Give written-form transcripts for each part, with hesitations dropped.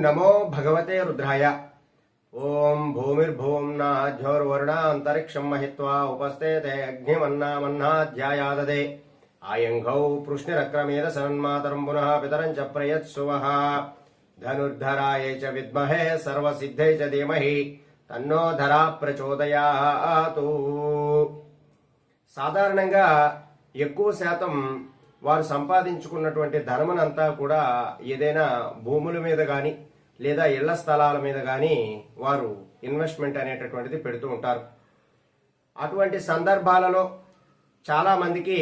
నమో భగవతే రుద్రాయ. ఓం భూమిర్భూమ్నాధ్యోర్వరుణాంతరిక్షం మహిత్వా ఉపస్థితే అగ్నిమన్నామన్నాధ్యాయాదదే ఆయంఘౌ పృష్ణిరక్రమేణ సన్మాతరం పునః పితరం చ ప్రయత్సువః ధనుర్ధరాయ చ విద్మహే సర్వసిద్ధై చ ధీమహి తన్నో ధరా ప్రచోదయాతు. సాధారణంగా ఎక్కువ శాతం వారు సంపాదించుకున్నటువంటి ధనమునంతా కూడా ఏదైనా భూముల మీద కానీ లేదా ఇళ్ల స్థలాల మీద కానీ వారు ఇన్వెస్ట్మెంట్ అనేటటువంటిది పెడుతూ ఉంటారు. అటువంటి సందర్భాలలో చాలా మందికి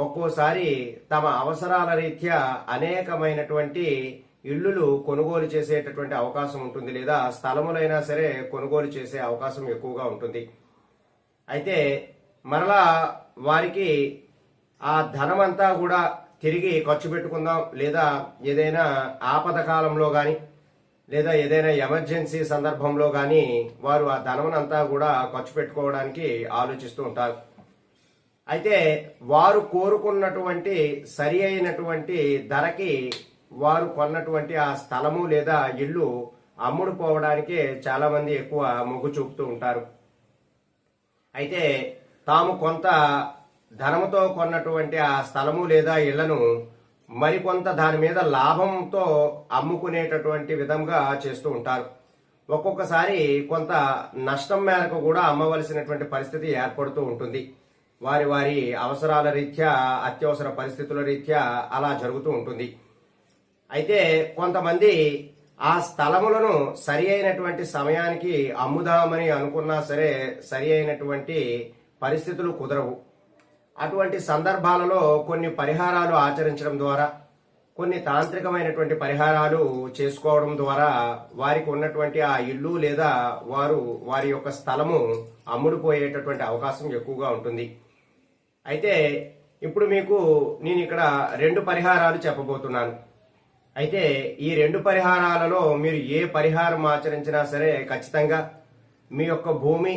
ఒక్కోసారి తమ అవసరాల రీత్యా అనేకమైనటువంటి ఇళ్లులు కొనుగోలు చేసేటటువంటి అవకాశం ఉంటుంది, లేదా స్థలములైనా సరే కొనుగోలు చేసే అవకాశం ఎక్కువగా ఉంటుంది. అయితే మరలా వారికి ఆ ధనమంతా కూడా తిరిగి ఖర్చు పెట్టుకుందాం, లేదా ఏదైనా ఆపద కాలంలో కానీ లేదా ఏదైనా ఎమర్జెన్సీ సందర్భంలో కానీ వారు ఆ ధనమంతా కూడా ఖర్చు పెట్టుకోవడానికి ఆలోచిస్తూ ఉంటారు. అయితే వారు కోరుకున్నటువంటి సరి అయినటువంటి ధరకి వారు కొన్నటువంటి ఆ స్థలము లేదా ఇల్లు అమ్ముడు పోవడానికే చాలా మంది ఎక్కువ మొగ్గు చూపుతూ ఉంటారు. అయితే తాము కొంత ధనముతో కొన్నటువంటి ఆ స్థలము లేదా ఇళ్లను మరికొంత దాని మీద లాభంతో అమ్ముకునేటటువంటి విధంగా చేస్తూ ఉంటారు. ఒక్కొక్కసారి కొంత నష్టం మేరకు కూడా అమ్మవలసినటువంటి పరిస్థితి ఏర్పడుతూ ఉంటుంది. వారి వారి అవసరాల రీత్యా, అత్యవసర పరిస్థితుల రీత్యా అలా జరుగుతూ ఉంటుంది. అయితే కొంతమంది ఆ స్థలములను సరి అయినటువంటి సమయానికి అమ్ముదామని అనుకున్నా సరే సరి అయినటువంటి పరిస్థితులు కుదరవు. అటువంటి సందర్భాలలో కొన్ని పరిహారాలు ఆచరించడం ద్వారా, కొన్ని తాంత్రికమైనటువంటి పరిహారాలు చేసుకోవడం ద్వారా వారికి ఉన్నటువంటి ఆ ఇల్లు లేదా వారి యొక్క స్థలము అమ్ముడుపోయేటటువంటి అవకాశం ఎక్కువగా ఉంటుంది. అయితే ఇప్పుడు మీకు నేను ఇక్కడ 2 పరిహారాలు చెప్పబోతున్నాను. అయితే ఈ 2 పరిహారాలలో మీరు ఏ పరిహారం ఆచరించినా సరే ఖచ్చితంగా మీ యొక్క భూమి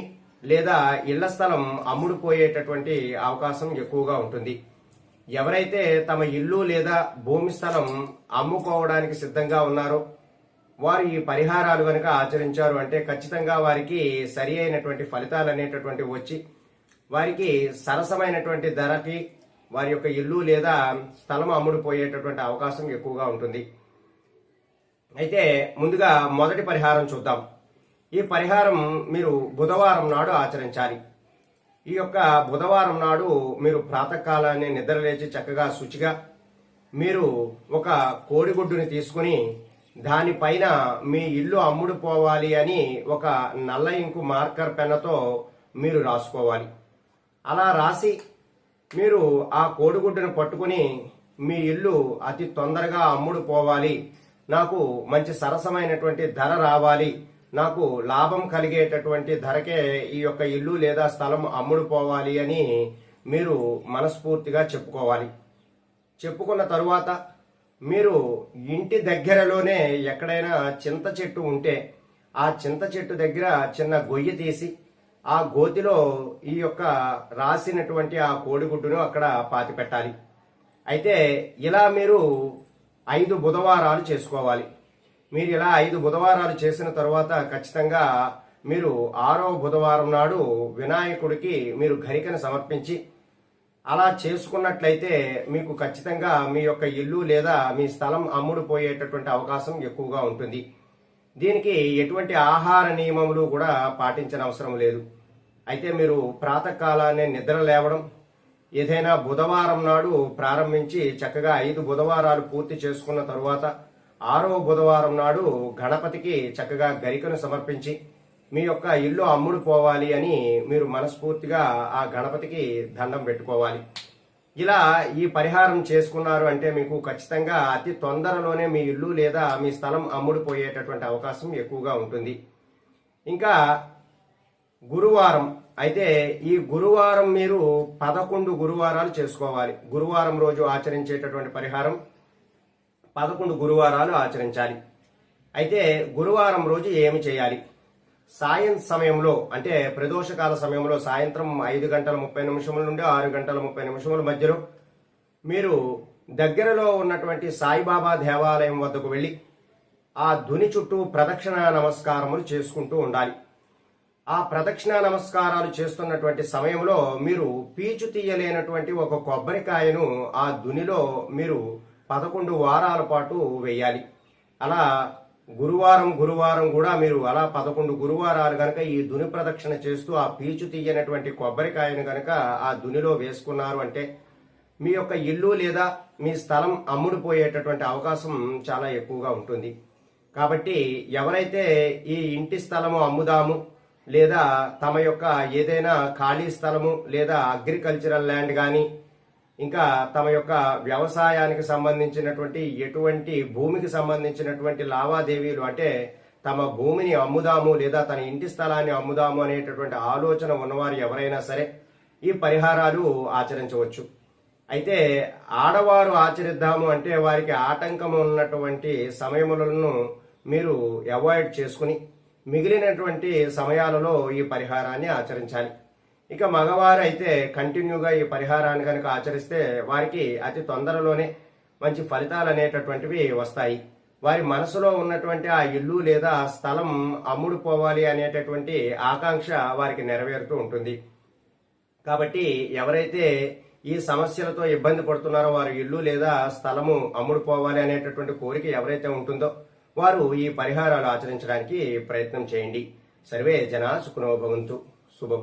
లేదా ఇళ్ల స్థలం అమ్ముడుపోయేటటువంటి అవకాశం ఎక్కువగా ఉంటుంది. ఎవరైతే తమ ఇల్లు లేదా భూమి స్థలం అమ్ముకోవడానికి సిద్ధంగా ఉన్నారో వారు ఈ పరిహారాలు కనుక ఆచరించారు అంటే ఖచ్చితంగా వారికి సరి అయినటువంటి ఫలితాలు అనేటటువంటి వచ్చి వారికి సరసమైనటువంటి ధరకి వారి యొక్క ఇల్లు లేదా స్థలం అమ్ముడుపోయేటటువంటి అవకాశం ఎక్కువగా ఉంటుంది. అయితే ముందుగా మొదటి పరిహారం చూద్దాం. ఈ పరిహారం మీరు బుధవారం నాడు ఆచరించాలి. ఈ యొక్క బుధవారం నాడు మీరు ప్రాతకాలాన్ని నిద్రలేచి చక్కగా శుచిగా మీరు ఒక కోడిగుడ్డుని తీసుకుని దానిపైన మీ ఇల్లు అమ్ముడు పోవాలి అని ఒక నల్ల ఇంకు మార్కర్ పెన్నతో మీరు రాసుకోవాలి. అలా రాసి మీరు ఆ కోడిగుడ్డును పట్టుకుని మీ ఇల్లు అతి తొందరగా అమ్ముడు పోవాలి, నాకు మంచి సరసమైనటువంటి ధర రావాలి, నాకు లాభం కలిగేటటువంటి ధరకే ఈ యొక్క ఇల్లు లేదా స్థలం అమ్ముడు పోవాలి అని మీరు మనస్ఫూర్తిగా చెప్పుకోవాలి. చెప్పుకున్న తరువాత మీరు ఇంటి దగ్గరలోనే ఎక్కడైనా చింత చెట్టు ఉంటే ఆ చింత చెట్టు దగ్గర చిన్న గొయ్యి తీసి ఆ గోతిలో ఈ యొక్క రాసినటువంటి ఆ కోడిగుడ్డును అక్కడ పాతి పెట్టాలి. అయితే ఇలా మీరు 5 బుధవారాలు చేసుకోవాలి. మీరు ఇలా 5 బుధవారాలు చేసిన తరువాత ఖచ్చితంగా మీరు 6వ బుధవారం నాడు వినాయకుడికి మీరు గరికను సమర్పించి అలా చేసుకున్నట్లయితే మీకు ఖచ్చితంగా మీ యొక్క ఇల్లు లేదా మీ స్థలం అమ్ముడు పోయేటటువంటి అవకాశం ఎక్కువగా ఉంటుంది. దీనికి ఎటువంటి ఆహార నియమములు కూడా పాటించిన అవసరం లేదు. అయితే మీరు ప్రాతకాలాన్ని నిద్ర లేవడం, ఏదైనా బుధవారం నాడు ప్రారంభించి చక్కగా 5 బుధవారాలు పూర్తి చేసుకున్న తరువాత 6వ బుధవారం నాడు గణపతికి చక్కగా గరికను సమర్పించి మీ యొక్క ఇల్లు అమ్ముడు పోవాలి అని మీరు మనస్ఫూర్తిగా ఆ గణపతికి దండం పెట్టుకోవాలి. ఇలా ఈ పరిహారం చేసుకున్నారు అంటే మీకు ఖచ్చితంగా అతి తొందరలోనే మీ ఇల్లు లేదా మీ స్థలం అమ్ముడు పోయేటటువంటి అవకాశం ఎక్కువగా ఉంటుంది. ఇంకా గురువారం, అయితే ఈ గురువారం మీరు 11 గురువారాలు చేసుకోవాలి. గురువారం రోజు ఆచరించేటటువంటి పరిహారం 11 గురువారాలు ఆచరించాలి. అయితే గురువారం రోజు ఏమి చేయాలి? సాయం సమయంలో అంటే ప్రదోషకాల సమయంలో సాయంత్రం 5:30 నుండి 6:30 మధ్యలో మీరు దగ్గరలో ఉన్నటువంటి సాయిబాబా దేవాలయం వద్దకు వెళ్ళి ఆ ధుని చుట్టూ ప్రదక్షిణ నమస్కారములు చేసుకుంటూ ఉండాలి. ఆ ప్రదక్షిణ నమస్కారాలు చేస్తున్నటువంటి సమయంలో మీరు పీచు తీయలేనటువంటి ఒక కొబ్బరికాయను ఆ ధునిలో మీరు 11 వారాల పాటు వేయాలి. అలా గురువారం కూడా మీరు అలా 11 గురువారాలు గనక ఈ ధుని ప్రదక్షిణ చేస్తూ ఆ పీచు తీయనటువంటి కొబ్బరికాయను గనక ఆ ధునిలో వేసుకున్నారు అంటే మీ యొక్క ఇల్లు లేదా మీ స్థలం అమ్ముడుపోయేటటువంటి అవకాశం చాలా ఎక్కువగా ఉంటుంది. కాబట్టి ఎవరైతే ఈ ఇంటి స్థలము అమ్ముదాము లేదా తమ యొక్క ఏదైనా ఖాళీ స్థలము లేదా అగ్రికల్చరల్ ల్యాండ్ కానీ ఇంకా తమ యొక్క వ్యవసాయానికి సంబంధించినటువంటి ఎటువంటి భూమికి సంబంధించినటువంటి లావాదేవీలు అంటే తమ భూమిని అమ్ముదాము లేదా తన ఇంటి స్థలాన్ని అమ్ముదాము అనేటటువంటి ఆలోచన ఉన్నవారు ఎవరైనా సరే ఈ పరిహారాలు ఆచరించవచ్చు. అయితే ఆడవారు ఆచరిద్దాము అంటే వారికి ఆటంకం ఉన్నటువంటి సమయములను మీరు అవాయిడ్ చేసుకుని మిగిలినటువంటి సమయాలలో ఈ పరిహారాన్ని ఆచరించాలి. ఇక మగవారు అయితే కంటిన్యూగా ఈ పరిహారాన్ని కనుక ఆచరిస్తే వారికి అతి తొందరలోనే మంచి ఫలితాలు అనేటటువంటివి వస్తాయి. వారి మనసులో ఉన్నటువంటి ఆ ఇల్లు లేదా స్థలం అమ్ముడుపోవాలి అనేటటువంటి ఆకాంక్ష వారికి నెరవేరుతూ ఉంటుంది. కాబట్టి ఎవరైతే ఈ సమస్యలతో ఇబ్బంది పడుతున్నారో వారు ఇల్లు లేదా స్థలము అమ్ముడుపోవాలి అనేటటువంటి కోరిక ఎవరైతే ఉంటుందో వారు ఈ పరిహారాలు ఆచరించడానికి ప్రయత్నం చేయండి. సర్వే జనా సుఖినో భవంతు. శుభం.